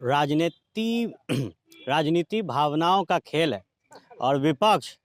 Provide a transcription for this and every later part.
राजनीति राजनीति भावनाओं का खेल है और विपक्ष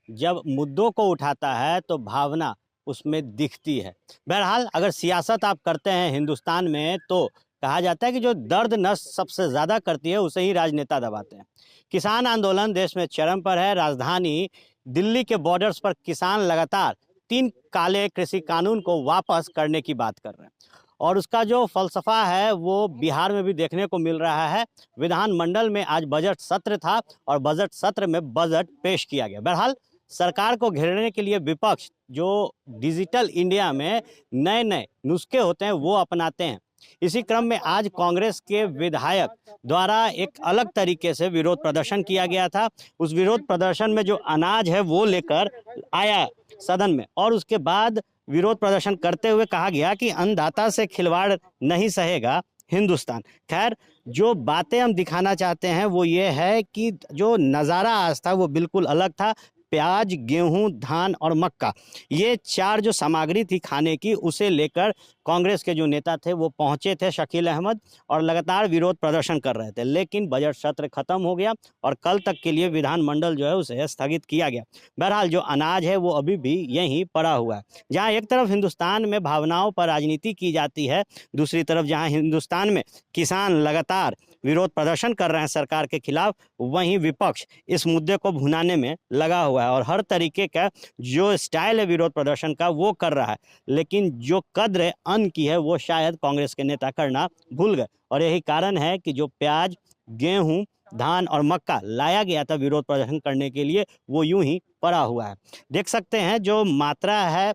जब मुद्दों को उठाता है तो भावना उसमें दिखती है। बहरहाल अगर सियासत आप करते हैं हिंदुस्तान में तो कहा जाता है कि जो दर्द नस सबसे ज़्यादा करती है उसे ही राजनेता दबाते हैं। किसान आंदोलन देश में चरम पर है। राजधानी दिल्ली के बॉर्डर्स पर किसान लगातार 3 काले कृषि कानून को वापस करने की बात कर रहे हैं और उसका जो फलसफा है वो बिहार में भी देखने को मिल रहा है। विधानमंडल में आज बजट सत्र था और बजट सत्र में बजट पेश किया गया। बहरहाल सरकार को घेरने के लिए विपक्ष जो डिजिटल इंडिया में नए नए नुस्खे होते हैं वो अपनाते हैं। इसी क्रम में आज कांग्रेस के विधायक द्वारा एक अलग तरीके से विरोध प्रदर्शन किया गया था। उस विरोध प्रदर्शन में जो अनाज है वो लेकर आया सदन में और उसके बाद विरोध प्रदर्शन करते हुए कहा गया कि अन्नदाता से खिलवाड़ नहीं सहेगा हिंदुस्तान। खैर, जो बातें हम दिखाना चाहते हैं वो ये है कि जो नज़ारा आज था वो बिल्कुल अलग था। प्याज, गेहूं, धान और मक्का, ये 4 जो सामग्री थी खाने की, उसे लेकर कांग्रेस के जो नेता थे वो पहुंचे थे शकील अहमद और लगातार विरोध प्रदर्शन कर रहे थे। लेकिन बजट सत्र खत्म हो गया और कल तक के लिए विधानमंडल जो है उसे स्थगित किया गया। बहरहाल जो अनाज है वो अभी भी यहीं पड़ा हुआ है। जहाँ एक तरफ हिंदुस्तान में भावनाओं पर राजनीति की जाती है, दूसरी तरफ जहाँ हिंदुस्तान में किसान लगातार विरोध प्रदर्शन कर रहे हैं सरकार के खिलाफ, वहीं विपक्ष इस मुद्दे को भुनाने में लगा हुआ है और हर तरीके का जो स्टाइल है विरोध प्रदर्शन का वो कर रहा है। लेकिन जो कद्र है अन्न की है वो शायद कांग्रेस के नेता करना भूल गए और यही कारण है कि जो प्याज, गेहूं, धान और मक्का लाया गया था विरोध प्रदर्शन करने के लिए वो यूं ही पड़ा हुआ है। देख सकते हैं जो मात्रा है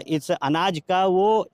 इस अनाज का वो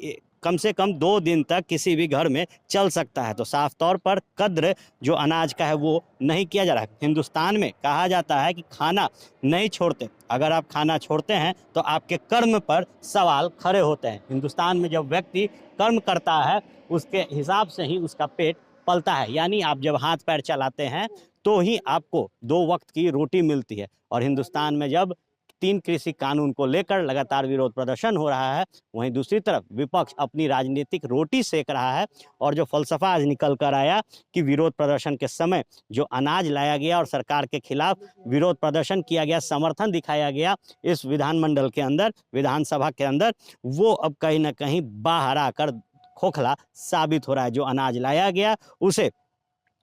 कम से कम 2 दिन तक किसी भी घर में चल सकता है। तो साफ तौर पर कद्र जो अनाज का है वो नहीं किया जा रहा है। हिंदुस्तान में कहा जाता है कि खाना नहीं छोड़ते, अगर आप खाना छोड़ते हैं तो आपके कर्म पर सवाल खड़े होते हैं। हिंदुस्तान में जब व्यक्ति कर्म करता है उसके हिसाब से ही उसका पेट पलता है, यानी आप जब हाथ पैर चलाते हैं तो ही आपको 2 वक्त की रोटी मिलती है। और हिंदुस्तान में जब 3 कृषि कानून को लेकर लगातार विरोध प्रदर्शन हो रहा है, वहीं दूसरी तरफ विपक्ष अपनी राजनीतिक रोटी सेक रहा है और जो फलसफा आज निकल कर आया कि विरोध प्रदर्शन के समय जो अनाज लाया गया और सरकार के खिलाफ विरोध प्रदर्शन किया गया, समर्थन दिखाया गया इस विधानमंडल के अंदर, विधानसभा के अंदर, वो अब कहीं ना कहीं बाहर आकर खोखला साबित हो रहा है। जो अनाज लाया गया उसे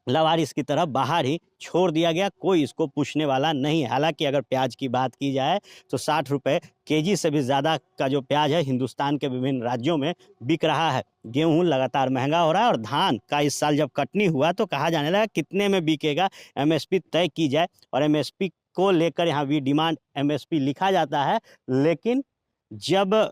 लवारिस की तरह बाहर ही छोड़ दिया गया, कोई इसको पूछने वाला नहीं है। हालांकि अगर प्याज की बात की जाए तो 60 रुपये केजी से भी ज़्यादा का जो प्याज है हिंदुस्तान के विभिन्न राज्यों में बिक रहा है। गेहूं लगातार महंगा हो रहा है और धान का इस साल जब कटनी हुआ तो कहा जाने लगा कितने में बिकेगा, एमएसपी तय की जाए और एमएसपी को लेकर यहाँ वी डिमांड एमएसपी लिखा जाता है। लेकिन जब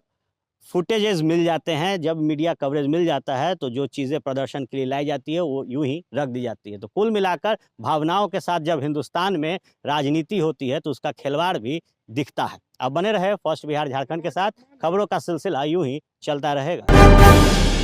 फुटेजेस मिल जाते हैं, जब मीडिया कवरेज मिल जाता है तो जो चीज़ें प्रदर्शन के लिए लाई जाती है वो यूं ही रख दी जाती है। तो कुल मिलाकर भावनाओं के साथ जब हिंदुस्तान में राजनीति होती है तो उसका खिलवाड़ भी दिखता है। अब बने रहे फर्स्ट बिहार झारखंड के साथ, खबरों का सिलसिला यूं ही चलता रहेगा।